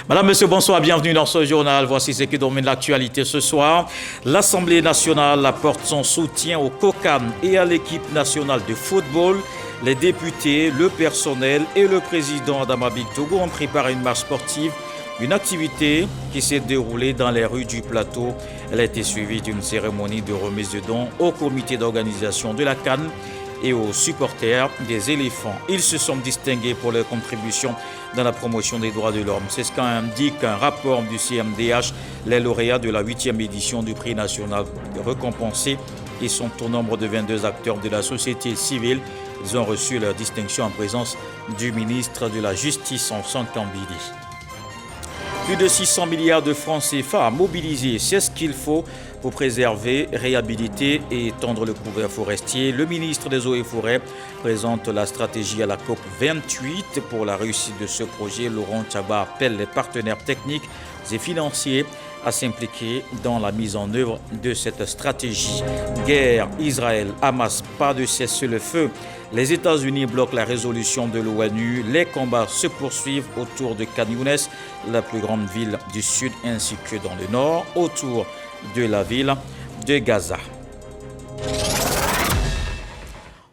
Madame, Monsieur, bonsoir, bienvenue dans ce journal. Voici ce qui domine l'actualité ce soir. L'Assemblée nationale apporte son soutien au COCAN et à l'équipe nationale de football. Les députés, le personnel et le président Adama Bictogo ont préparé une marche sportive, une activité qui s'est déroulée dans les rues du plateau. Elle a été suivie d'une cérémonie de remise de dons au comité d'organisation de la CAN et aux supporters des éléphants. Ils se sont distingués pour leur contribution dans la promotion des droits de l'homme. C'est ce qu'indique un rapport du CMDH. Les lauréats de la 8e édition du prix national récompensés, ils sont au nombre de 22 acteurs de la société civile. Ils ont reçu leur distinction en présence du ministre de la Justice, Samson Kambili. Plus de 600 milliards de francs CFA à mobiliser, c'est ce qu'il faut pour préserver, réhabiliter et étendre le couvert forestier. Le ministre des Eaux et Forêts présente la stratégie à la COP 28 pour la réussite de ce projet. Laurent Tchaba appelle les partenaires techniques et financiers à s'impliquer dans la mise en œuvre de cette stratégie. Guerre, Israël, Hamas, pas de cessez-le-feu. Les États-Unis bloquent la résolution de l'ONU. Les combats se poursuivent autour de Khan Younes, la plus grande ville du sud, ainsi que dans le nord, autour de la ville de Gaza.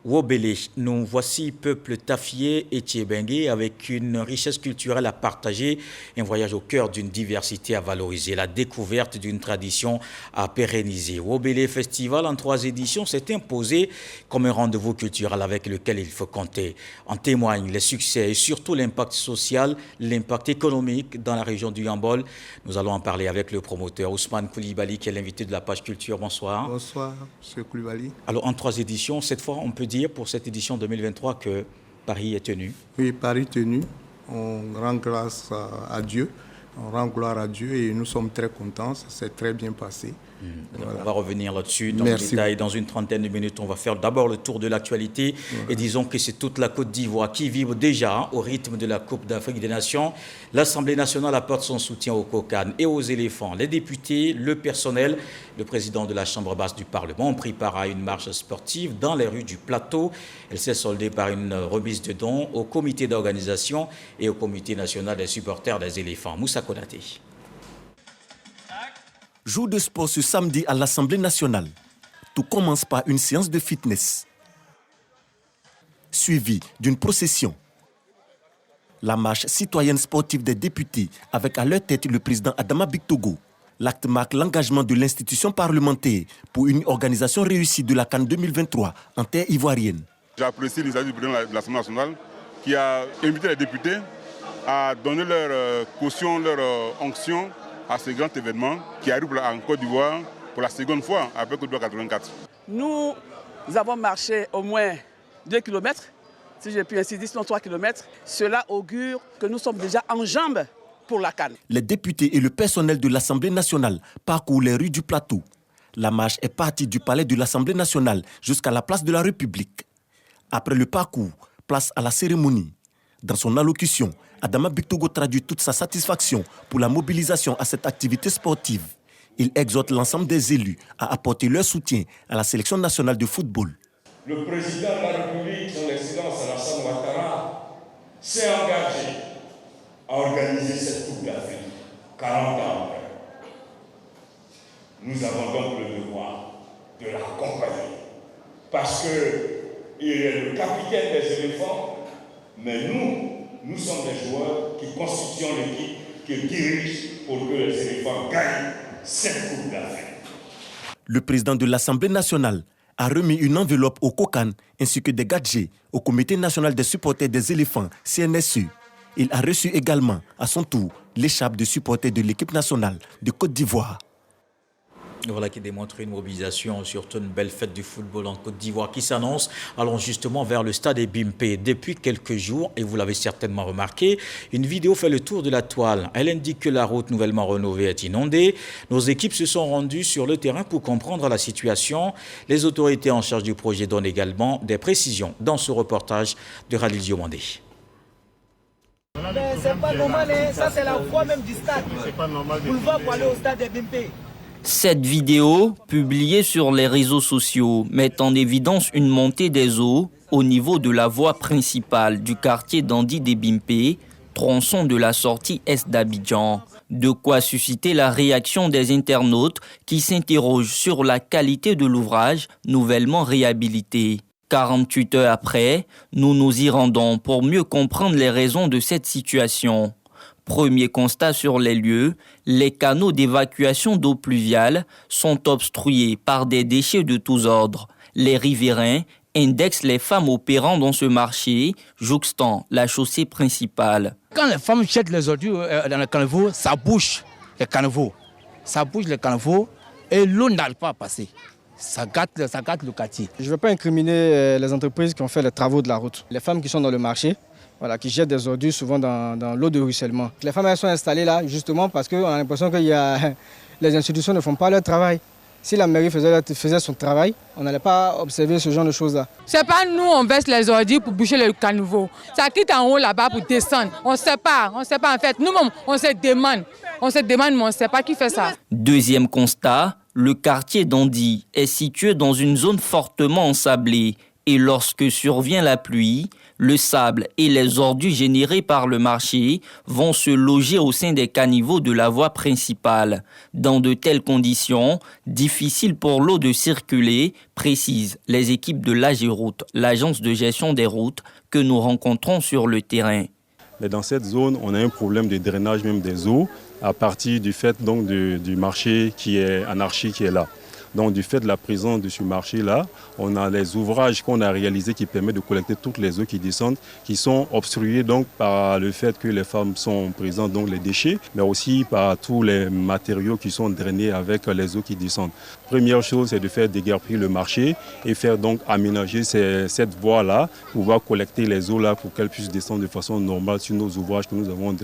Wobélé, nous voici peuple tafié et Tchébengé avec une richesse culturelle à partager, un voyage au cœur d'une diversité à valoriser, la découverte d'une tradition à pérenniser. Wobélé Festival en 3 éditions s'est imposé comme un rendez-vous culturel avec lequel il faut compter. En témoignent les succès et surtout l'impact social, l'impact économique dans la région du Yambol. Nous allons en parler avec le promoteur Ousmane Koulibaly qui est l'invité de la page culture. Bonsoir. Bonsoir, M. Koulibaly. Alors en 3 éditions, cette fois on peut dire pour cette édition 2023 que Paris est tenu. Oui, Paris est tenu. On rend grâce à Dieu, on rend gloire à Dieu et nous sommes très contents. Ça s'est très bien passé. Voilà. On va revenir là-dessus dans le détail. Dans une trentaine de minutes, on va faire d'abord le tour de l'actualité. Et disons que c'est toute la Côte d'Ivoire qui vibre déjà au rythme de la Coupe d'Afrique des Nations. L'Assemblée nationale apporte son soutien aux COCAN et aux éléphants. Les députés, le personnel, le président de la Chambre basse du Parlement ont pris part à une marche sportive dans les rues du plateau. Elle s'est soldée par une remise de dons au comité d'organisation et au comité national des supporters des éléphants. Moussa Konaté. Jour de sport ce samedi à l'Assemblée nationale. Tout commence par une séance de fitness, suivie d'une procession. La marche citoyenne sportive des députés, avec à leur tête le président Adama Bictogo. L'acte marque l'engagement de l'institution parlementaire pour une organisation réussie de la CAN 2023 en terre ivoirienne. J'apprécie l'initiative du président de l'Assemblée nationale qui a invité les députés à donner leur caution, leur onction à ce grand événement qui arrive en Côte d'Ivoire pour la seconde fois après Côte d'Ivoire 84. Nous avons marché au moins 2 km, si j'ai pu ainsi dire, sinon 3 km. Cela augure que nous sommes déjà en jambes pour la CAN. Les députés et le personnel de l'Assemblée nationale parcourent les rues du plateau. La marche est partie du palais de l'Assemblée nationale jusqu'à la place de la République. Après le parcours, place à la cérémonie. Dans son allocution, Adama Bictogo traduit toute sa satisfaction pour la mobilisation à cette activité sportive. Il exhorte l'ensemble des élus à apporter leur soutien à la sélection nationale de football. Le président de la République, son Excellence Alassane Ouattara, s'est engagé à organiser cette Coupe d'Afrique 40 ans après. Nous avons donc le devoir de l'accompagner parce qu'il est le capitaine des éléphants, mais nous sommes des joueurs qui constituent l'équipe qui dirige pour que les éléphants gagnent cette Coupe d'Afrique. Le président de l'Assemblée nationale a remis une enveloppe au COCAN ainsi que des gadgets au Comité national des supporters des éléphants, CNSE. Il a reçu également, à son tour, l'écharpe de supporters de l'équipe nationale de Côte d'Ivoire. Voilà qui démontre une mobilisation, surtout une belle fête du football en Côte d'Ivoire qui s'annonce. Allons justement vers le stade Bimpe. Depuis quelques jours, et vous l'avez certainement remarqué, une vidéo fait le tour de la toile. Elle indique que la route nouvellement rénovée est inondée. Nos équipes se sont rendues sur le terrain pour comprendre la situation. Les autorités en charge du projet donnent également des précisions dans ce reportage de Khalil Diomandé. C'est pas normal, ça c'est la voie même du stade. C'est pas normal. Boulevard pour aller au stade Bimpe. Cette vidéo, publiée sur les réseaux sociaux, met en évidence une montée des eaux au niveau de la voie principale du quartier d'Andi des Bimpe, tronçon de la sortie est d'Abidjan. De quoi susciter la réaction des internautes qui s'interrogent sur la qualité de l'ouvrage nouvellement réhabilité. 48 heures après, nous nous y rendons pour mieux comprendre les raisons de cette situation. Premier constat sur les lieux, les canaux d'évacuation d'eau pluviale sont obstrués par des déchets de tous ordres. Les riverains indexent les femmes opérant dans ce marché, jouxtant la chaussée principale. Quand les femmes jettent les ordures dans le caniveau, ça bouche les caniveaux. Ça bouge les caniveaux et l'eau n'arrive pas à passer. Ça gâte le quartier. Je ne veux pas incriminer les entreprises qui ont fait les travaux de la route. Les femmes qui sont dans le marché, voilà, qui jettent des ordures souvent dans l'eau de ruissellement. Les femmes elles sont installées là justement parce qu'on a l'impression que les institutions ne font pas leur travail. Si la mairie faisait son travail, on n'allait pas observer ce genre de choses-là. C'est pas nous, on verse les ordures pour boucher le caniveau. Ça quitte en haut là-bas pour descendre. On ne sait pas en fait. Nous-mêmes, on se demande, mais on ne sait pas qui fait ça. Deuxième constat, le quartier d'Andi est situé dans une zone fortement ensablée. Et lorsque survient la pluie, le sable et les ordures générées par le marché vont se loger au sein des caniveaux de la voie principale. Dans de telles conditions, difficile pour l'eau de circuler, précisent les équipes de l'AGERoute, l'agence de gestion des routes que nous rencontrons sur le terrain. Mais dans cette zone, on a un problème de drainage même des eaux à partir du fait donc du marché qui est anarchique qui est là. Donc du fait de la présence de ce marché-là, on a les ouvrages qu'on a réalisés qui permettent de collecter toutes les eaux qui descendent, qui sont obstruées donc par le fait que les femmes sont présentes, donc les déchets, mais aussi par tous les matériaux qui sont drainés avec les eaux qui descendent. Première chose, c'est de faire déguerpir le marché et faire donc aménager cette voie-là, pouvoir collecter les eaux-là pour qu'elles puissent descendre de façon normale sur nos ouvrages que nous avons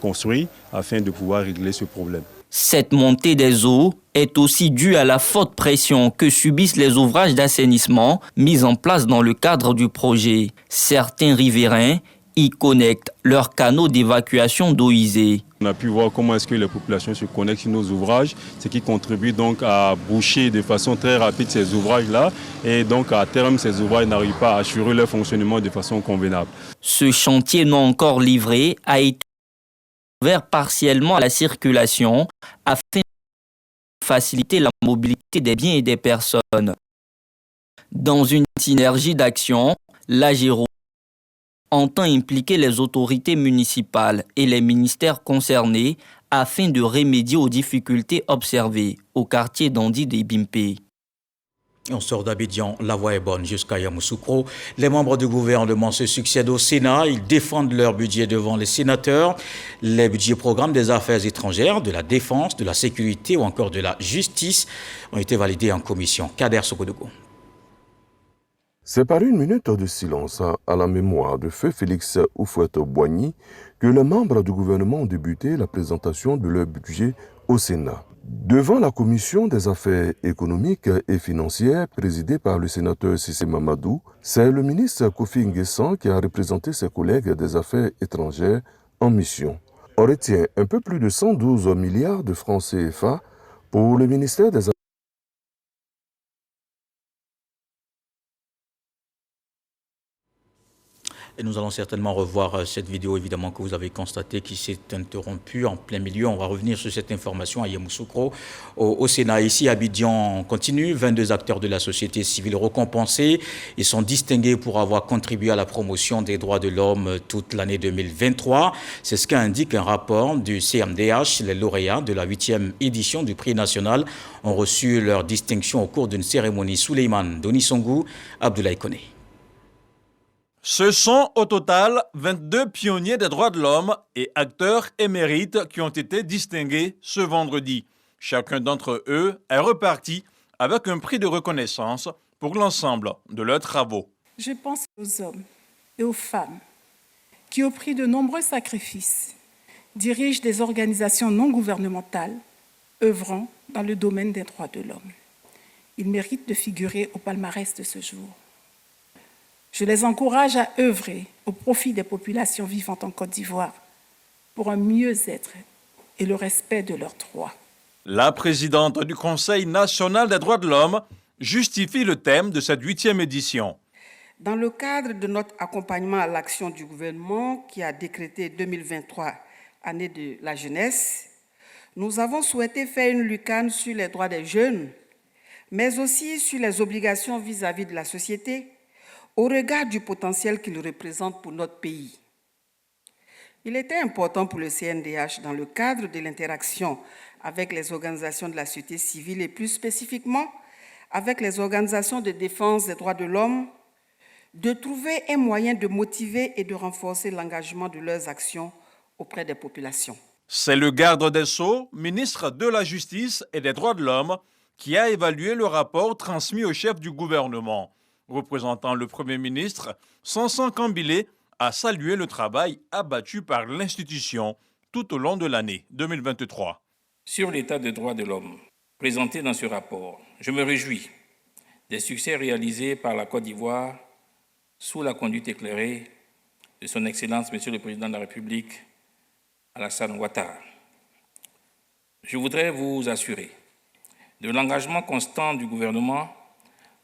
construits afin de pouvoir régler ce problème. Cette montée des eaux est aussi due à la forte pression que subissent les ouvrages d'assainissement mis en place dans le cadre du projet. Certains riverains y connectent leurs canaux d'évacuation d'eau usée. On a pu voir comment est-ce que les populations se connectent sur nos ouvrages, ce qui contribue donc à boucher de façon très rapide ces ouvrages-là. Et donc à terme, ces ouvrages n'arrivent pas à assurer leur fonctionnement de façon convenable. Ce chantier non encore livré a été ouvert partiellement à la circulation afin de faciliter la mobilité des biens et des personnes. Dans une synergie d'action, l'AGERoute entend impliquer les autorités municipales et les ministères concernés afin de remédier aux difficultés observées au quartier d'Andi des Bimpé. On sort d'Abidjan, la voie est bonne jusqu'à Yamoussoukro. Les membres du gouvernement se succèdent au Sénat. Ils défendent leur budget devant les sénateurs. Les budgets programmes des affaires étrangères, de la défense, de la sécurité ou encore de la justice ont été validés en commission. Kader Sokodogo. C'est par une minute de silence à la mémoire de feu Félix Houphouët-Boigny que les membres du gouvernement ont débuté la présentation de leur budget au Sénat. Devant la commission des affaires économiques et financières présidée par le sénateur Cissé Mamadou, c'est le ministre Kofi Nguessan qui a représenté ses collègues des affaires étrangères en mission. On retient un peu plus de 112 milliards de francs CFA pour le ministère des Affaires. Et nous allons certainement revoir cette vidéo, évidemment, que vous avez constaté qui s'est interrompue en plein milieu. On va revenir sur cette information à Yamoussoukro, au Sénat. Ici, à Abidjan continue. 22 acteurs de la société civile récompensés. Ils sont distingués pour avoir contribué à la promotion des droits de l'homme toute l'année 2023. C'est ce qu'indique un rapport du CMDH. Les lauréats de la 8e édition du prix national ont reçu leur distinction au cours d'une cérémonie. Souleymane Donisongou, Abdoulaye Koné. Ce sont au total 22 pionniers des droits de l'homme et acteurs émérites qui ont été distingués ce vendredi. Chacun d'entre eux est reparti avec un prix de reconnaissance pour l'ensemble de leurs travaux. Je pense aux hommes et aux femmes qui, au prix de nombreux sacrifices, dirigent des organisations non gouvernementales œuvrant dans le domaine des droits de l'homme. Ils méritent de figurer au palmarès de ce jour. Je les encourage à œuvrer au profit des populations vivantes en Côte d'Ivoire pour un mieux-être et le respect de leurs droits. La présidente du Conseil national des droits de l'homme justifie le thème de cette 8e édition. Dans le cadre de notre accompagnement à l'action du gouvernement qui a décrété 2023 année de la jeunesse, nous avons souhaité faire une lucane sur les droits des jeunes, mais aussi sur les obligations vis-à-vis de la société au regard du potentiel qu'ils représentent pour notre pays. Il était important pour le CNDH, dans le cadre de l'interaction avec les organisations de la société civile et plus spécifiquement avec les organisations de défense des droits de l'homme, de trouver un moyen de motiver et de renforcer l'engagement de leurs actions auprès des populations. C'est le garde des Sceaux, ministre de la Justice et des Droits de l'Homme, qui a évalué le rapport transmis au chef du gouvernement. Représentant le Premier ministre, Sanson Kambilé a salué le travail abattu par l'institution tout au long de l'année 2023. Sur l'état des droits de l'homme présenté dans ce rapport, je me réjouis des succès réalisés par la Côte d'Ivoire sous la conduite éclairée de son Excellence, Monsieur le Président de la République, Alassane Ouattara. Je voudrais vous assurer de l'engagement constant du gouvernement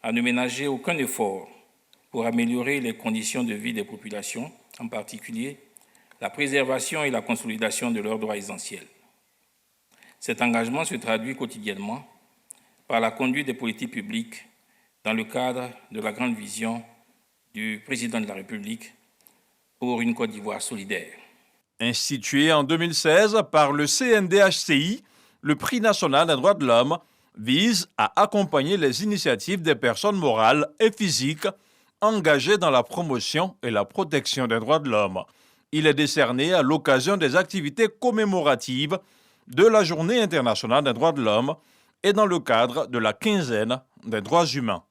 à ne ménager aucun effort pour améliorer les conditions de vie des populations, en particulier la préservation et la consolidation de leurs droits essentiels. Cet engagement se traduit quotidiennement par la conduite des politiques publiques dans le cadre de la grande vision du Président de la République pour une Côte d'Ivoire solidaire. Institué en 2016 par le CNDHCI, le Prix national des droits de l'homme vise à accompagner les initiatives des personnes morales et physiques engagées dans la promotion et la protection des droits de l'homme. Il est décerné à l'occasion des activités commémoratives de la Journée internationale des droits de l'homme et dans le cadre de la quinzaine des droits humains.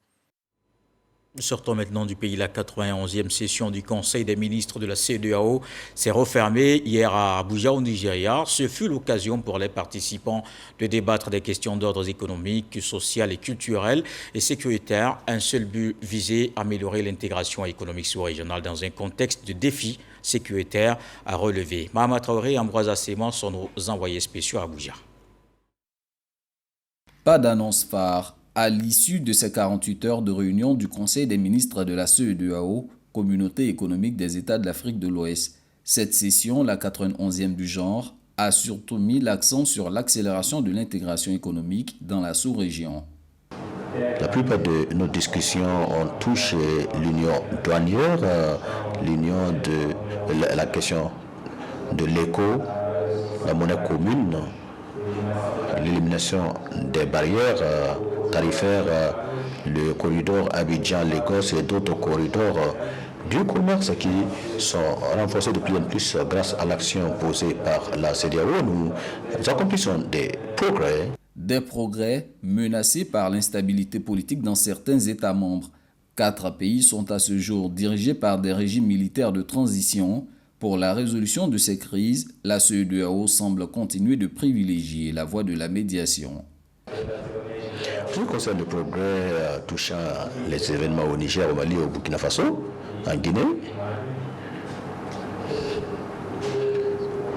Sortons maintenant du pays. La 91e session du Conseil des ministres de la CEDEAO s'est refermée hier à Abuja, au Nigeria. Ce fut l'occasion pour les participants de débattre des questions d'ordre économique, social et culturel et sécuritaire. Un seul but visé, améliorer l'intégration économique sous-régionale dans un contexte de défis sécuritaires à relever. Mahama Traoré et Ambroise Asséman sont nos envoyés spéciaux à Abuja. Pas d'annonce phare. À l'issue de ces 48 heures de réunion du Conseil des ministres de la CEDEAO, Communauté économique des États de l'Afrique de l'Ouest, cette session, la 91e du genre, a surtout mis l'accent sur l'accélération de l'intégration économique dans la sous-région. La plupart de nos discussions ont touché l'union douanière, l'union de la question de l'éco, la monnaie commune, l'élimination des barrières tarifaires, le corridor Abidjan-Lagos et d'autres corridors du commerce qui sont renforcés de plus en plus grâce à l'action posée par la CEDEAO. Nous accomplissons des progrès. Des progrès menacés par l'instabilité politique dans certains États membres. 4 pays sont à ce jour dirigés par des régimes militaires de transition. Pour la résolution de ces crises, la CEDEAO semble continuer de privilégier la voie de la médiation. En ce qui concerne le progrès touchant les événements au Niger, au Mali, au Burkina Faso, en Guinée,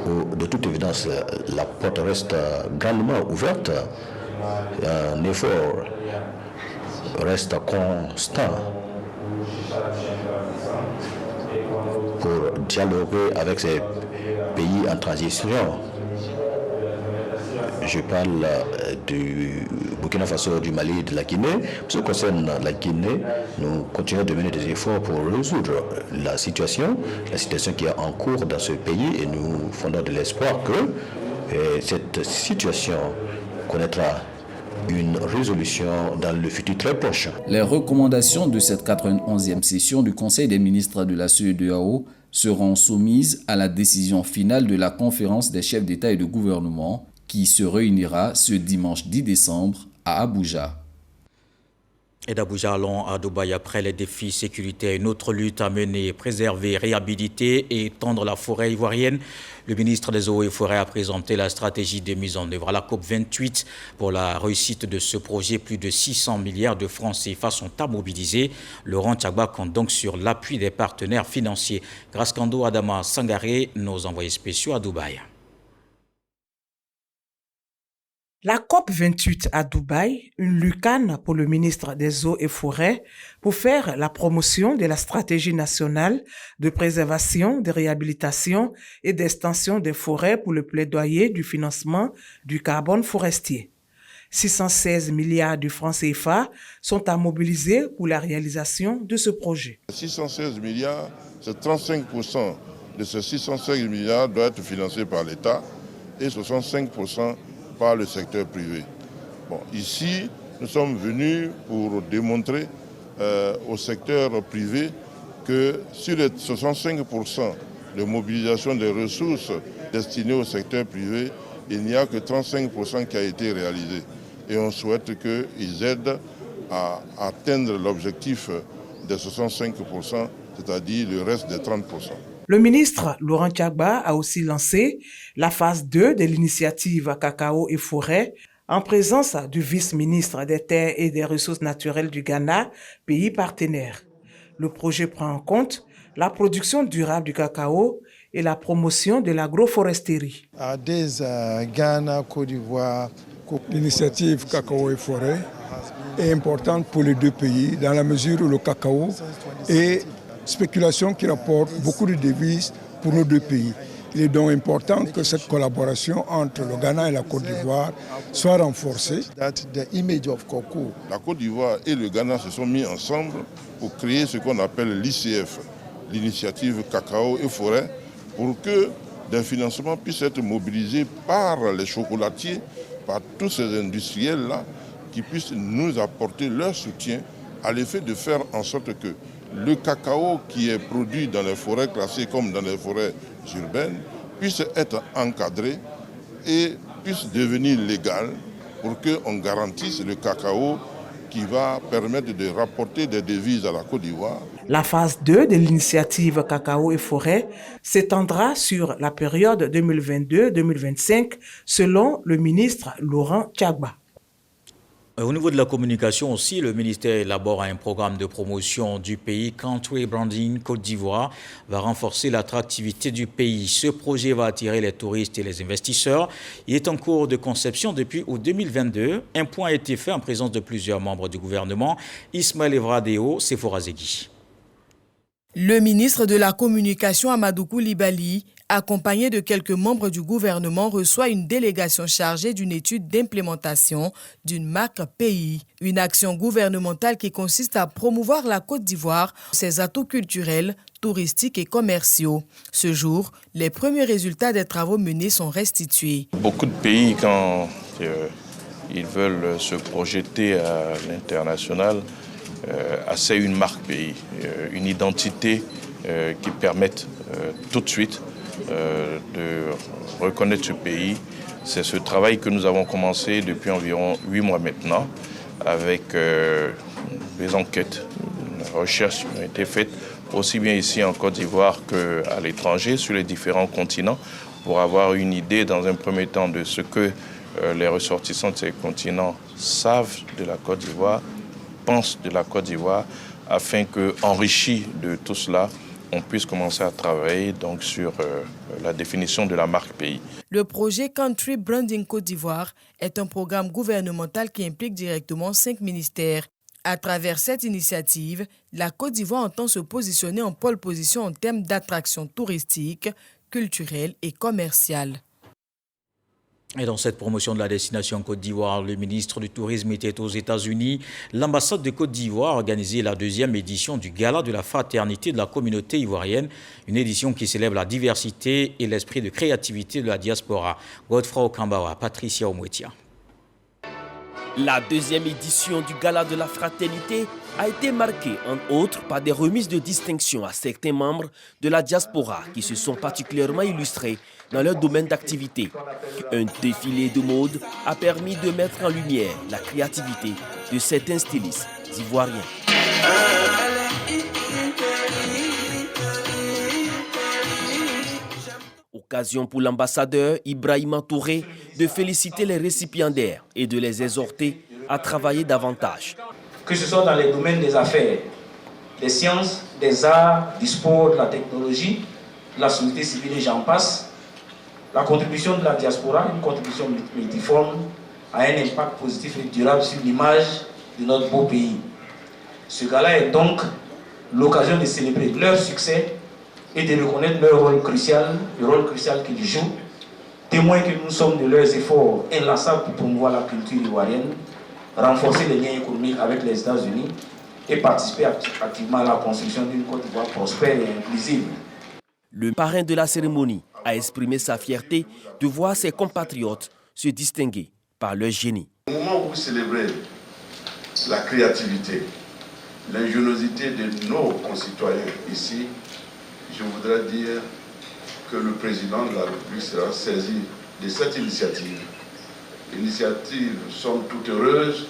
où de toute évidence la porte reste grandement ouverte, un effort reste constant pour dialoguer avec ces pays en transition. Je parle du Burkina Faso, du Mali et de la Guinée. Pour ce qui concerne la Guinée, nous continuons de mener des efforts pour résoudre la situation qui est en cours dans ce pays et nous fondons de l'espoir que cette situation connaîtra une résolution dans le futur très proche. Les recommandations de cette 91e session du Conseil des ministres de la CEDEAO seront soumises à la décision finale de la conférence des chefs d'État et de gouvernement qui se réunira ce dimanche 10 décembre à Abuja. Et d'Abuja, allons à Dubaï. Après les défis sécuritaires, une autre lutte à mener, préserver, réhabiliter et étendre la forêt ivoirienne. Le ministre des Eaux et Forêts a présenté la stratégie de mise en œuvre à la COP28. Pour la réussite de ce projet, plus de 600 milliards de francs CFA sont à mobiliser. Laurent Tchagba compte donc sur l'appui des partenaires financiers. Graskando Adama Sangaré, nos envoyés spéciaux à Dubaï. La COP28 à Dubaï, une lucane pour le ministre des Eaux et Forêts pour faire la promotion de la stratégie nationale de préservation, de réhabilitation et d'extension des forêts pour le plaidoyer du financement du carbone forestier. 616 milliards de francs CFA sont à mobiliser pour la réalisation de ce projet. 616 milliards, c'est 35% de ces 616 milliards doivent être financés par l'État et 65% par le secteur privé. Bon, ici, nous sommes venus pour démontrer au secteur privé que sur les 65% de mobilisation des ressources destinées au secteur privé, il n'y a que 35% qui a été réalisé. Et on souhaite qu'ils aident à atteindre l'objectif des 65%, c'est-à-dire le reste des 30%. Le ministre Laurent Tchagba a aussi lancé la phase 2 de l'initiative Cacao et Forêt en présence du vice-ministre des Terres et des Ressources naturelles du Ghana, pays partenaire. Le projet prend en compte la production durable du cacao et la promotion de l'agroforesterie. Ghana, Côte d'Ivoire, l'initiative Cacao et Forêt est importante pour les deux pays dans la mesure où le cacao est spéculation qui rapporte beaucoup de devises pour nos deux pays. Il est donc important que cette collaboration entre le Ghana et la Côte d'Ivoire soit renforcée. La Côte d'Ivoire et le Ghana se sont mis ensemble pour créer ce qu'on appelle l'ICF, l'initiative Cacao et Forêt, pour que des financements puissent être mobilisés par les chocolatiers, par tous ces industriels-là, qui puissent nous apporter leur soutien à l'effet de faire en sorte que le cacao qui est produit dans les forêts classées comme dans les forêts urbaines puisse être encadré et puisse devenir légal pour qu'on garantisse le cacao qui va permettre de rapporter des devises à la Côte d'Ivoire. La phase 2 de l'initiative Cacao et Forêt s'étendra sur la période 2022-2025 selon le ministre Laurent Tchagba. Au niveau de la communication aussi, le ministère élabore un programme de promotion du pays. Country Branding Côte d'Ivoire va renforcer l'attractivité du pays. Ce projet va attirer les touristes et les investisseurs. Il est en cours de conception depuis août 2022. Un point a été fait en présence de plusieurs membres du gouvernement. Ismaël Evradeo, Sephora Zegui. Le ministre de la Communication Amadou Koulibaly, accompagné de quelques membres du gouvernement, reçoit une délégation chargée d'une étude d'implémentation d'une marque pays. Une action gouvernementale qui consiste à promouvoir la Côte d'Ivoire, ses atouts culturels, touristiques et commerciaux. Ce jour, les premiers résultats des travaux menés sont restitués. Beaucoup de pays, quand ils veulent se projeter à l'international, c'est une marque pays, une identité qui permette tout de suite de reconnaître ce pays. C'est ce travail que nous avons commencé depuis environ 8 mois maintenant avec des enquêtes, des recherches qui ont été faites aussi bien ici en Côte d'Ivoire qu'à l'étranger, sur les différents continents, pour avoir une idée dans un premier temps de ce que les ressortissants de ces continents savent de la Côte d'Ivoire, pensent de la Côte d'Ivoire, afin qu'enrichi de tout cela, on puisse commencer à travailler donc sur la définition de la marque pays. Le projet Country Branding Côte d'Ivoire est un programme gouvernemental qui implique directement 5 ministères. À travers cette initiative, la Côte d'Ivoire entend se positionner en pole position en termes d'attraction touristique, culturelle et commerciale. Et dans cette promotion de la destination Côte d'Ivoire, le ministre du Tourisme était aux États-Unis. L'ambassade de Côte d'Ivoire a organisé la 2e édition du Gala de la fraternité de la communauté ivoirienne, une édition qui célèbre la diversité et l'esprit de créativité de la diaspora. Godfrey Okambawa, Patricia Omwetia. La 2e édition du Gala de la fraternité a été marquée, entre autres, par des remises de distinction à certains membres de la diaspora qui se sont particulièrement illustrés dans leur domaine d'activité. Un défilé de mode a permis de mettre en lumière la créativité de certains stylistes ivoiriens. Occasion pour l'ambassadeur Ibrahima Touré de féliciter les récipiendaires et de les exhorter à travailler davantage. Que ce soit dans les domaines des affaires, des sciences, des arts, du sport, de la technologie, de la société civile et j'en passe, la contribution de la diaspora, une contribution multiforme, a un impact positif et durable sur l'image de notre beau pays. Ce gala est donc l'occasion de célébrer leur succès et de reconnaître leur rôle crucial, le rôle crucial qu'ils jouent, témoins que nous sommes de leurs efforts inlassables pour promouvoir la culture ivoirienne, renforcer les liens économiques avec les États-Unis et participer activement à la construction d'une Côte d'Ivoire prospère et inclusive. Le parrain de la cérémonie a exprimé sa fierté de voir ses compatriotes se distinguer par leur génie. Au moment où vous célébrez la créativité, l'ingéniosité de nos concitoyens ici, je voudrais dire que le président de la République sera saisi de cette initiative. Initiative, somme toute heureuse,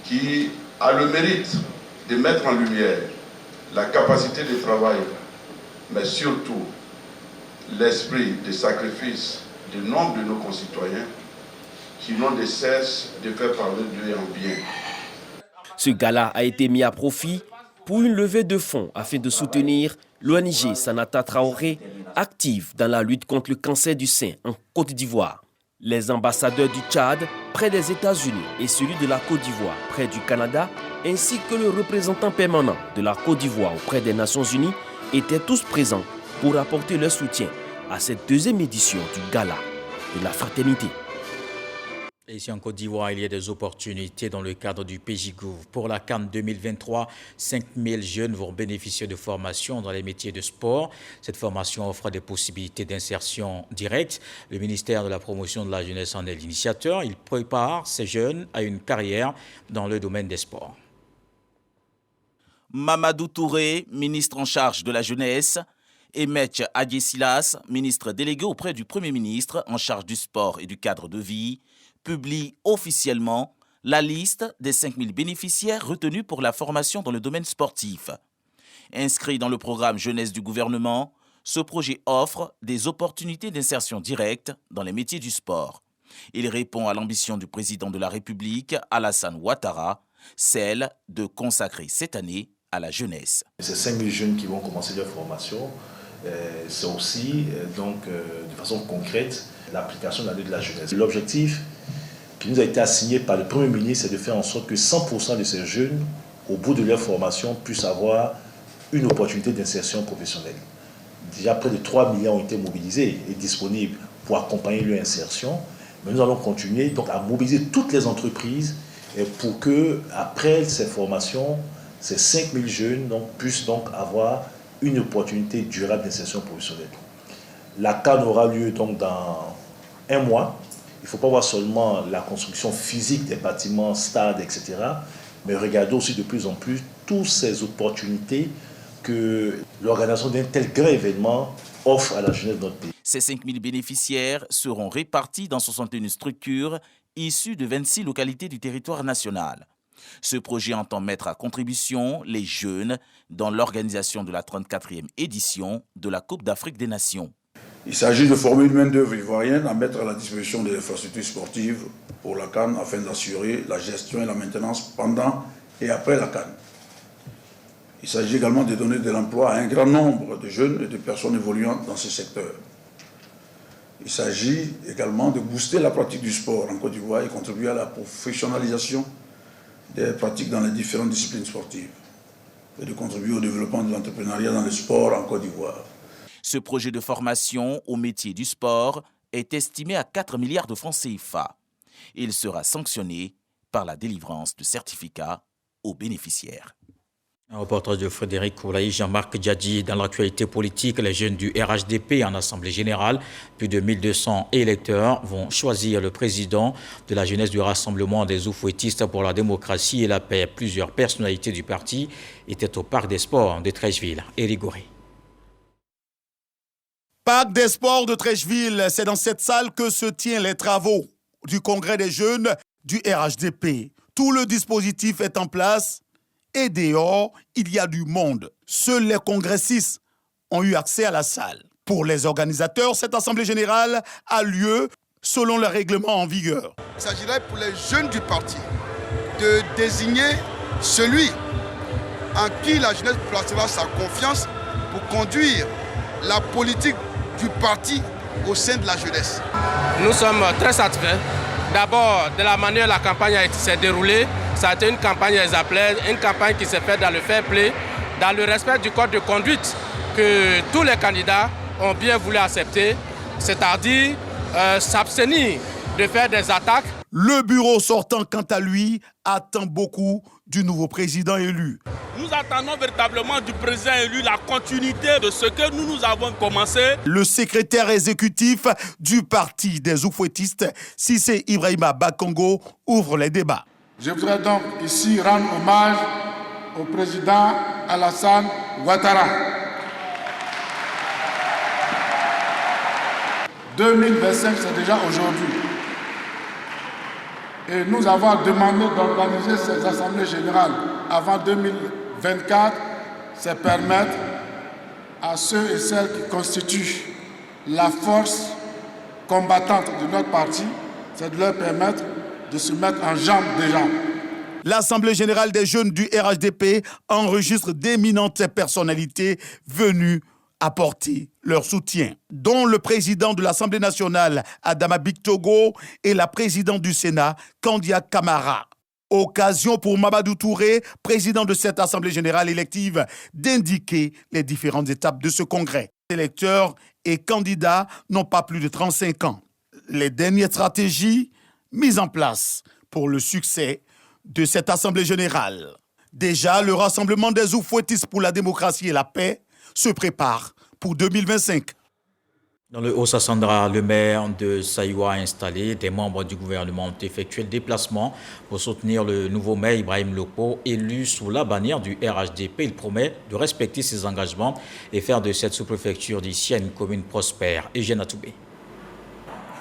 qui a le mérite de mettre en lumière la capacité de travail, mais surtout l'esprit de sacrifice de nombre de nos concitoyens qui n'ont de cesse de faire parler d'eux en bien. Ce gala a été mis à profit pour une levée de fonds afin de soutenir l'ONG Sanata Traoré, active dans la lutte contre le cancer du sein en Côte d'Ivoire. Les ambassadeurs du Tchad près des États-Unis et celui de la Côte d'Ivoire près du Canada, ainsi que le représentant permanent de la Côte d'Ivoire auprès des Nations Unies, étaient tous présents pour apporter leur soutien à cette deuxième édition du Gala de la Fraternité. Et ici en Côte d'Ivoire, il y a des opportunités dans le cadre du PJGouv. Pour la CAN 2023, 5000 jeunes vont bénéficier de formations dans les métiers de sport. Cette formation offre des possibilités d'insertion directe. Le ministère de la Promotion de la Jeunesse en est l'initiateur. Il prépare ces jeunes à une carrière dans le domaine des sports. Mamadou Touré, ministre en charge de la jeunesse, et Metch Adjesilas, ministre délégué auprès du Premier ministre en charge du sport et du cadre de vie, publie officiellement la liste des 5000 bénéficiaires retenus pour la formation dans le domaine sportif. Inscrit dans le programme jeunesse du gouvernement, ce projet offre des opportunités d'insertion directe dans les métiers du sport. Il répond à l'ambition du président de la République, Alassane Ouattara, celle de consacrer cette année à la jeunesse. Ces 5000 jeunes qui vont commencer leur formation, c'est aussi de façon concrète l'application de l'année de la jeunesse. L'objectif qui nous a été assigné par le Premier ministre, c'est de faire en sorte que 100% de ces jeunes, au bout de leur formation, puissent avoir une opportunité d'insertion professionnelle. Déjà, près de 3 millions ont été mobilisés et disponibles pour accompagner leur insertion. Mais nous allons continuer donc à mobiliser toutes les entreprises pour que, après ces formations, ces 5000 jeunes puissent donc avoir une opportunité durable d'insertion professionnelle. La CAN aura lieu donc dans un mois. Il ne faut pas voir seulement la construction physique des bâtiments, stades, etc., mais regarder aussi de plus en plus toutes ces opportunités que l'organisation d'un tel grand événement offre à la jeunesse de notre pays. Ces 5000 bénéficiaires seront répartis dans 61 structures issues de 26 localités du territoire national. Ce projet entend mettre à contribution les jeunes dans l'organisation de la 34e édition de la Coupe d'Afrique des Nations. Il s'agit de former une main-d'œuvre ivoirienne à mettre à la disposition des infrastructures sportives pour la CAN afin d'assurer la gestion et la maintenance pendant et après la CAN. Il s'agit également de donner de l'emploi à un grand nombre de jeunes et de personnes évoluant dans ce secteur. Il s'agit également de booster la pratique du sport en Côte d'Ivoire et contribuer à la professionnalisation des pratiques dans les différentes disciplines sportives et de contribuer au développement de l'entrepreneuriat dans le sport en Côte d'Ivoire. Ce projet de formation au métier du sport est estimé à 4 milliards de francs CFA. Il sera sanctionné par la délivrance de certificats aux bénéficiaires. Un reportage de Frédéric Koulaï, Jean-Marc Djadji. Dans l'actualité politique, les jeunes du RHDP en Assemblée générale, plus de 1200 électeurs, vont choisir le président de la jeunesse du Rassemblement des Oufouettistes pour la démocratie et la paix. Plusieurs personnalités du parti étaient au Parc des Sports de Trècheville. Éric Goré. Parc des Sports de Trècheville, c'est dans cette salle que se tiennent les travaux du congrès des jeunes du RHDP. Tout le dispositif est en place et dehors, il y a du monde. Seuls les congressistes ont eu accès à la salle. Pour les organisateurs, cette assemblée générale a lieu selon le règlement en vigueur. Il s'agirait pour les jeunes du parti de désigner celui en qui la jeunesse placera sa confiance pour conduire la politique du parti au sein de la jeunesse. Nous sommes très satisfaits d'abord de la manière dont la campagne s'est déroulée. Ça a été une campagne exemplaire, une campagne qui s'est faite dans le fair play, dans le respect du code de conduite que tous les candidats ont bien voulu accepter, c'est-à-dire s'abstenir de faire des attaques. Le bureau sortant, quant à lui, attend beaucoup du nouveau président élu. Nous attendons véritablement du président élu la continuité de ce que nous avons commencé. Le secrétaire exécutif du parti des Oufouettistes, Cissé Ibrahima Bakongo, ouvre les débats. Je voudrais donc ici rendre hommage au président Alassane Ouattara. 2025, c'est déjà aujourd'hui. Et nous avons demandé d'organiser ces assemblées générales avant 2024, c'est permettre à ceux et celles qui constituent la force combattante de notre parti, c'est de leur permettre de se mettre en jambe déjà. L'Assemblée générale des jeunes du RHDP enregistre d'éminentes personnalités venues apporter leur soutien, dont le président de l'Assemblée nationale, Adama Bictogo, et la présidente du Sénat, Kandia Camara. Occasion pour Mamadou Touré, président de cette Assemblée générale élective, d'indiquer les différentes étapes de ce congrès. Les électeurs et candidats n'ont pas plus de 35 ans. Les dernières stratégies mises en place pour le succès de cette Assemblée générale. Déjà, le rassemblement des Oufouettistes pour la démocratie et la paix se prépare pour 2025. Dans le Haut-Sassandra, le maire de Saïwa a installé. Des membres du gouvernement ont effectué le déplacement pour soutenir le nouveau maire Ibrahim Lokpo, élu sous la bannière du RHDP. Il promet de respecter ses engagements et faire de cette sous-préfecture d'ici une commune prospère. Eugène Atoubé.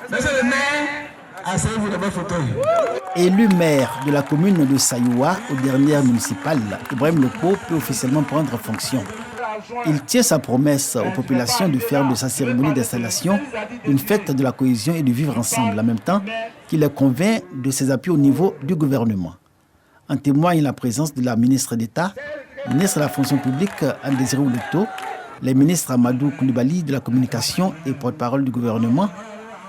Monsieur le maire, asseyez-vous dans votre fauteuil. Élu maire de la commune de Saïwa aux dernières municipales, Ibrahim Lokpo peut officiellement prendre fonction. Il tient sa promesse aux populations de faire de sa cérémonie d'installation une fête de la cohésion et de vivre ensemble, en même temps qu'il les convainc de ses appuis au niveau du gouvernement. En témoigne la présence de la ministre d'État, ministre de la fonction publique Anne Désiré Ouletto, les ministres Amadou Koulibaly de la communication et porte-parole du gouvernement,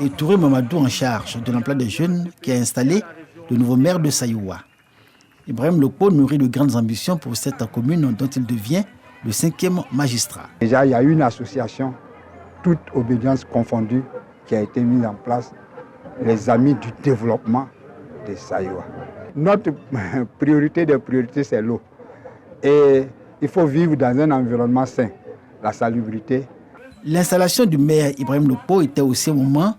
et Touré Mamadou en charge de l'emploi des jeunes qui a installé le nouveau maire de Saïwa. Ibrahim Lokpo nourrit de grandes ambitions pour cette commune dont il devient le 5e magistrat. Déjà, il y a une association, toute obédience confondue, qui a été mise en place, les Amis du développement de Saïwa. Notre priorité des priorités, c'est l'eau. Et il faut vivre dans un environnement sain, la salubrité. L'installation du maire Ibrahim Lokpo était aussi un moment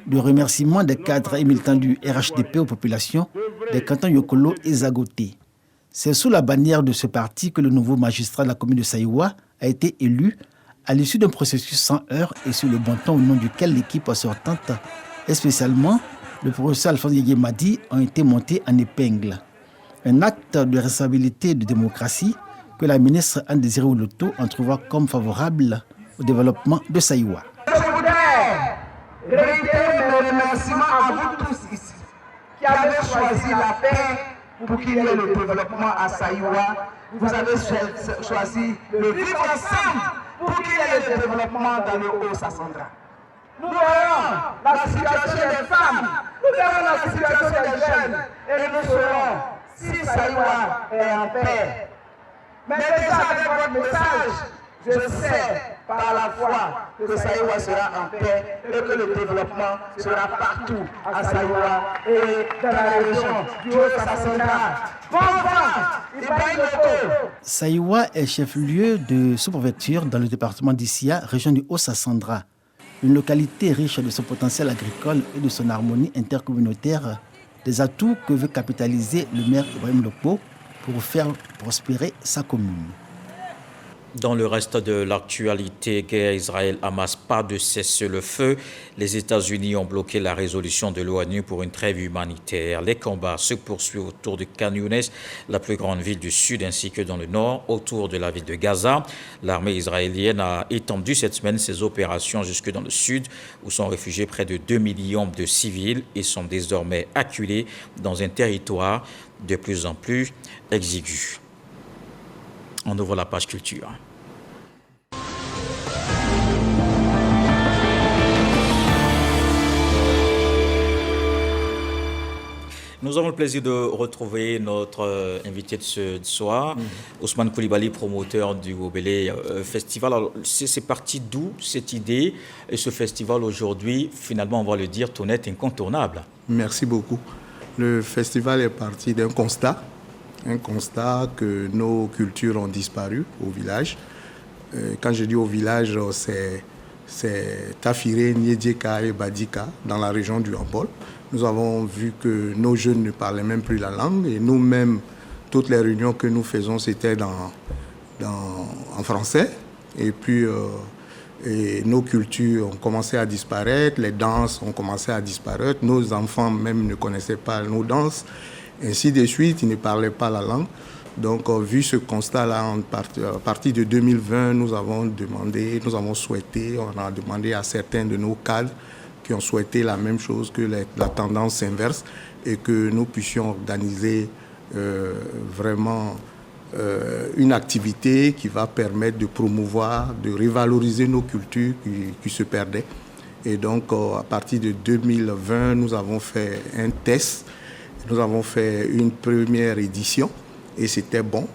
de remerciement des cadres et militants du RHDP aux populations des cantons Yokolo et Zagoté. C'est sous la bannière de ce parti que le nouveau magistrat de la commune de Saïwa a été élu à l'issue d'un processus sans heurts et sur le bon ton au nom duquel l'équipe sortante, et spécialement le professeur Alphonse Yégué-Madi, ont été montés en épingle. Un acte de responsabilité et de démocratie que la ministre Anne Désiré Ouletto en trouva comme favorable au développement de Saïwa. Je voudrais réitérer mes remerciements à vous tous ici qui avez choisi la paix pour qu'il y ait le développement à Saïwa. Vous avez choisi le vivre ensemble pour qu'il y ait le développement dans le Haut-Sassandra. Nous voyons la situation des femmes, nous verrons la situation des jeunes et nous saurons si Saïwa est en paix. Mais déjà avec votre message, je sais par la foi que Saïwa sera en paix et que le développement sera partout à Saïwa et dans la région du Haut-Sassandra. Bon vent, Ibrahim Lokpo. Saïwa est chef-lieu de sous-préfecture dans le département d'Issia, région du Haut-Sassandra. Une localité riche de son potentiel agricole et de son harmonie intercommunautaire, des atouts que veut capitaliser le maire Ibrahim Lokpo pour faire prospérer sa commune. Dans le reste de l'actualité, guerre Israël-Hamas, pas de cessez-le-feu. Les États-Unis ont bloqué la résolution de l'ONU pour une trêve humanitaire. Les combats se poursuivent autour de Khan Younes, la plus grande ville du sud, ainsi que dans le nord, autour de la ville de Gaza. L'armée israélienne a étendu cette semaine ses opérations jusque dans le sud, où sont réfugiés près de 2 millions de civils et sont désormais acculés dans un territoire de plus en plus exigu. On ouvre la page culture. Nous avons le plaisir de retrouver notre invité de ce soir, Ousmane Coulibaly, promoteur du Wobélé Festival. Alors, c'est parti d'où cette idée et ce festival aujourd'hui, finalement, on va le dire, tout net, incontournable. Merci beaucoup. Le festival est parti d'un constat que nos cultures ont disparu au village. Quand je dis au village, c'est Tafiré, Niédieka et Badika, dans la région du Hambol. Nous avons vu que nos jeunes ne parlaient même plus la langue et nous-mêmes, toutes les réunions que nous faisons, c'était en français. Et puis, et nos cultures ont commencé à disparaître, les danses ont commencé à disparaître, nos enfants même ne connaissaient pas nos danses, ainsi de suite, ils ne parlaient pas la langue. Donc, vu ce constat-là, à partir de 2020, nous avons souhaité, on a demandé à certains de nos cadres qui ont souhaité la même chose, que la tendance s'inverse et que nous puissions organiser vraiment une activité qui va permettre de promouvoir, de revaloriser nos cultures qui se perdaient. Et donc, à partir de 2020, nous avons fait un test, nous avons fait une première édition et c'était bon.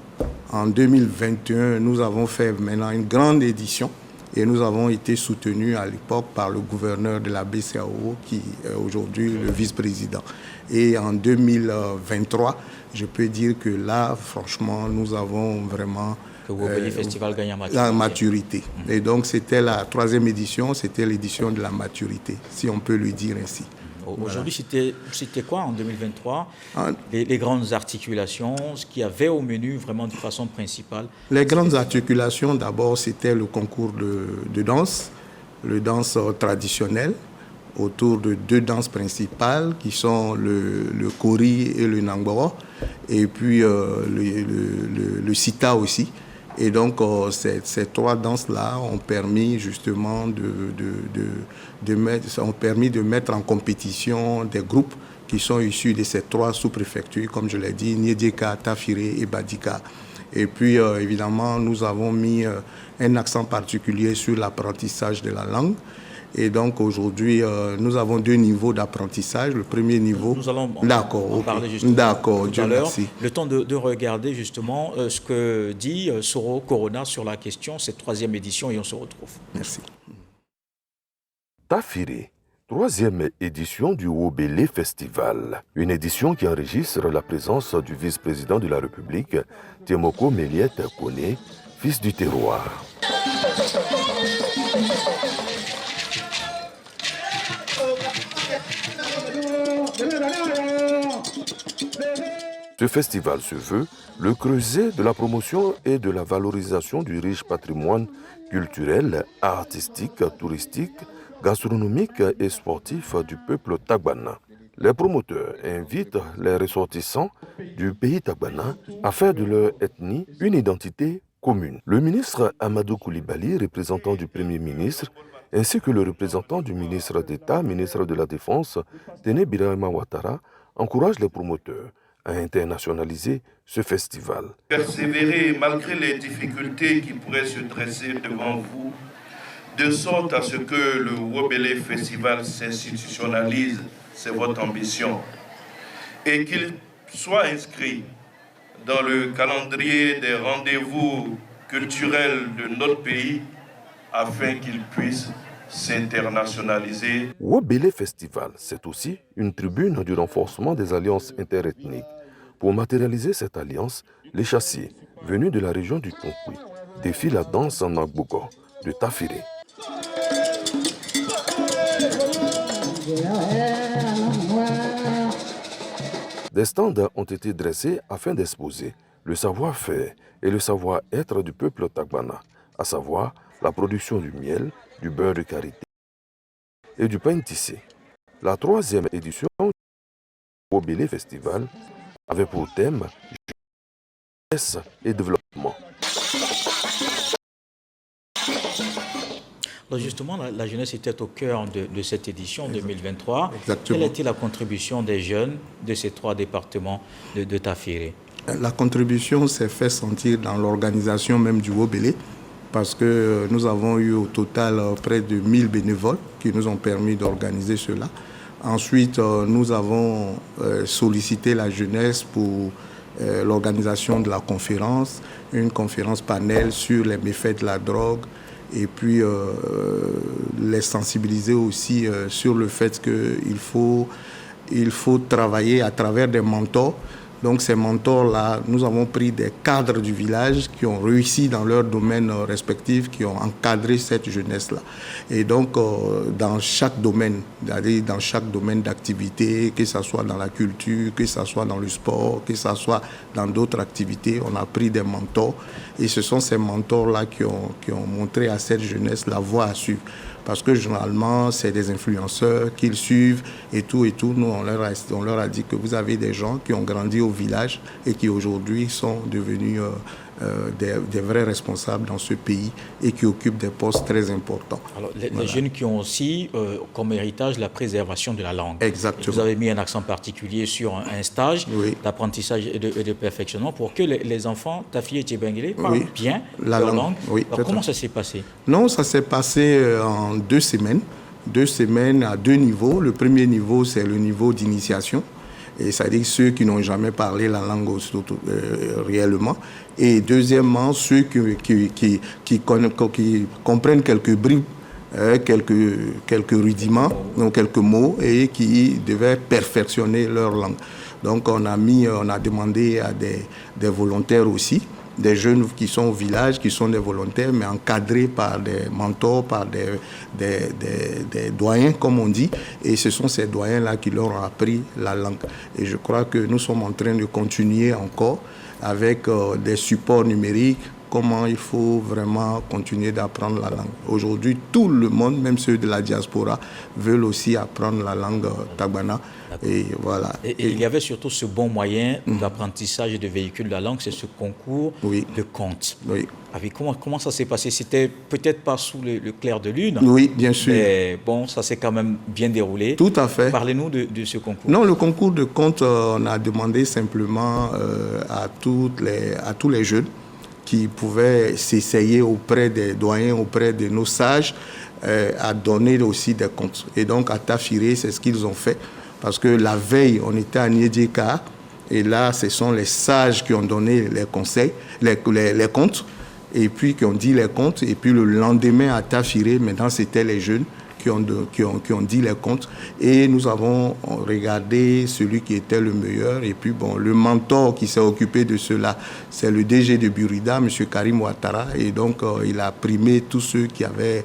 En 2021, nous avons fait maintenant une grande édition et nous avons été soutenus à l'époque par le gouverneur de la BCAO qui est aujourd'hui le vice-président. Et en 2023, je peux dire que là, franchement, nous avons vraiment le Wobélé Festival gagne en maturité. La maturité. Et donc, c'était la 3e édition, c'était l'édition de la maturité, si on peut le dire ainsi. Aujourd'hui, c'était quoi en 2023 les grandes articulations, ce qu'il y avait au menu vraiment de façon principale? Les grandes articulations, d'abord, c'était le concours de danse, le danse traditionnel, autour de 2 danses principales qui sont le Kori et le Nangbo, et puis le Sita aussi. Et donc, ces 3 danses-là ont permis justement de mettre en compétition des groupes qui sont issus de ces 3 sous-préfectures, comme je l'ai dit, Niédieka, Tafiré et Badika. Et puis, évidemment, nous avons mis un accent particulier sur l'apprentissage de la langue. Et donc, aujourd'hui, nous avons 2 niveaux d'apprentissage. Le premier niveau... Nous allons en parler justement tout à l'heure. Le temps de regarder justement ce que dit Soro Corona sur la question, cette 3e édition, et on se retrouve. Merci. Tafiré, 3e édition du Wobélé Festival. Une édition qui enregistre la présence du vice-président de la République, Temoko Méliette Kone, fils du terroir. Ce festival se veut le creuset de la promotion et de la valorisation du riche patrimoine culturel, artistique, touristique, gastronomique et sportif du peuple tagbana. Les promoteurs invitent les ressortissants du pays tagbana à faire de leur ethnie une identité commune. Le ministre Amadou Coulibaly, représentant du Premier ministre, ainsi que le représentant du ministre d'État, ministre de la Défense, Téné Birahima Ouattara, encouragent les promoteurs à internationaliser ce festival. Persévérer malgré les difficultés qui pourraient se dresser devant vous, de sorte à ce que le Wobélé Festival s'institutionnalise, c'est votre ambition, et qu'il soit inscrit dans le calendrier des rendez-vous culturels de notre pays afin qu'il puisse s'internationaliser. Wobélé Festival, c'est aussi une tribune du renforcement des alliances interethniques. Pour matérialiser cette alliance, les chassiers venus de la région du Tonkouy défient la danse en Nagbogo de Tafiré. Des stands ont été dressés afin d'exposer le savoir-faire et le savoir-être du peuple tagbana, à savoir la production du miel, du beurre de karité et du pain tissé. La 3e édition du Wobélé Festival avait pour thème jeunesse et développement. Alors justement, la jeunesse était au cœur de cette édition 2023. Exactement. Quelle était la contribution des jeunes de ces 3 départements de Tafiré? La contribution s'est fait sentir dans l'organisation même du Wobélé, parce que nous avons eu au total près de 1000 bénévoles qui nous ont permis d'organiser cela. Ensuite, nous avons sollicité la jeunesse pour l'organisation de la conférence, une conférence panel sur les méfaits de la drogue, et puis les sensibiliser aussi sur le fait qu'il faut travailler à travers des mentors. Donc ces mentors-là, nous avons pris des cadres du village qui ont réussi dans leur domaine respectif, qui ont encadré cette jeunesse-là. Et donc dans chaque domaine, dans chaque domaine d'activité, que ce soit dans la culture, que ce soit dans le sport, que ce soit dans d'autres activités, on a pris des mentors. Et ce sont ces mentors-là qui ont montré à cette jeunesse la voie à suivre. Parce que généralement, c'est des influenceurs qu'ils suivent et tout. Nous, on leur a dit que vous avez des gens qui ont grandi au village et qui aujourd'hui sont devenus des vrais responsables dans ce pays et qui occupent des postes très importants. Alors, les jeunes qui ont aussi comme héritage la préservation de la langue. Exactement. Vous avez mis un accent particulier sur un stage d'apprentissage et de perfectionnement pour que les enfants, ta fille et Tchébengélé, parlent bien leur langue. Alors, comment ça s'est passé? Non, ça s'est passé en 2 semaines. 2 semaines à 2 niveaux. Le premier niveau, c'est le niveau d'initiation. Et c'est-à-dire ceux qui n'ont jamais parlé la langue réellement. Et deuxièmement, ceux qui comprennent quelques bribes, quelques rudiments, donc quelques mots, et qui devaient perfectionner leur langue. Donc on a demandé à des volontaires aussi, des jeunes qui sont au village, qui sont des volontaires, mais encadrés par des mentors, par des doyens, comme on dit. Et ce sont ces doyens-là qui leur ont appris la langue. Et je crois que nous sommes en train de continuer encore avec des supports numériques, comment il faut vraiment continuer d'apprendre la langue. Aujourd'hui, tout le monde, même ceux de la diaspora, veulent aussi apprendre la langue tagbana. Et voilà. Et il y avait surtout ce bon moyen d'apprentissage et de véhicule de la langue, c'est ce concours de conte. Oui. Comment ça s'est passé? C'était peut-être pas sous le clair de lune. Oui, bien sûr. Mais bon, ça s'est quand même bien déroulé. Tout à fait. Parlez-nous de ce concours. Non, le concours de conte, on a demandé simplement à tous les jeunes qui pouvaient s'essayer auprès des doyens, auprès de nos sages, à donner aussi des contes. Et donc à Tafiré, c'est ce qu'ils ont fait. Parce que la veille, on était à Niedjeka, et là, ce sont les sages qui ont donné les conseils, les contes, et puis qui ont dit les contes. Et puis le lendemain, à Tafiré, maintenant, c'était les jeunes qui ont dit les contes. Et nous avons regardé celui qui était le meilleur. Et puis, bon, le mentor qui s'est occupé de cela, c'est le DG de Burida, M. Karim Ouattara. Et donc, il a primé tous ceux qui avaient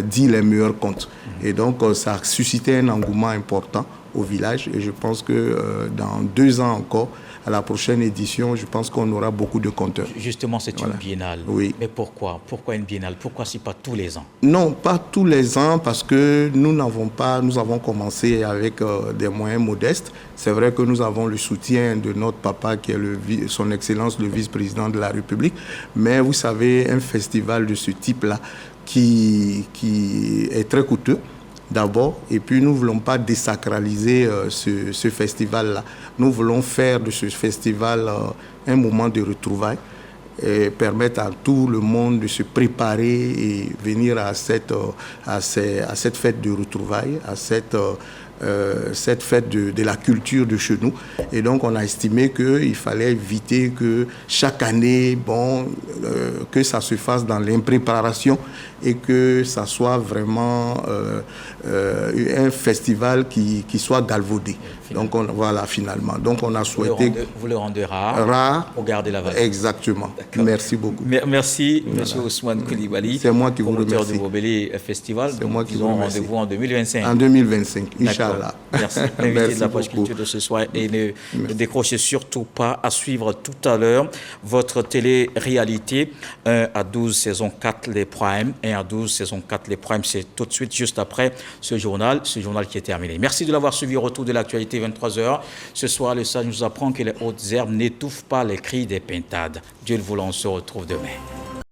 dit les meilleurs contes. Et donc, ça a suscité un engouement important au village. Et je pense que dans 2 ans encore, à la prochaine édition, je pense qu'on aura beaucoup de conteurs. Justement, c'est une biennale. Oui. Mais pourquoi une biennale? Pourquoi c'est pas tous les ans? Non, pas tous les ans, parce que nous avons commencé avec des moyens modestes. C'est vrai que nous avons le soutien de notre papa, qui est son Excellence le vice-président de la République. Mais vous savez, un festival de ce type-là, qui est très coûteux, d'abord, et puis nous ne voulons pas désacraliser ce festival-là. Nous voulons faire de ce festival un moment de retrouvailles et permettre à tout le monde de se préparer et venir à cette fête de retrouvailles, à cette fête de la culture de chez nous. Et donc on a estimé qu'il fallait éviter que chaque année, que ça se fasse dans l'impréparation et que ça soit vraiment un festival qui soit galvaudé. Donc voilà, finalement. Donc on a souhaité... Vous le rendez rare pour garder la valeur. Exactement. Merci beaucoup. Merci, M. Ousmane Coulibaly. C'est moi qui vous remercie. Promoteur du Wobélé Festival. C'est moi qui vous remercie. Rendez-vous en 2025. En 2025, Inch'Allah. Merci. L'invité de la page culture de ce soir. Et ne décrochez surtout pas, à suivre tout à l'heure votre télé-réalité 1 à 12 saison 4 les primes. 1 à 12 saison 4 les primes, c'est tout de suite juste après ce journal qui est terminé. Merci de l'avoir suivi. Retour de l'actualité 23h. Ce soir, le sage nous apprend que les hautes herbes n'étouffent pas les cris des pintades. Dieu le voulant, on se retrouve demain.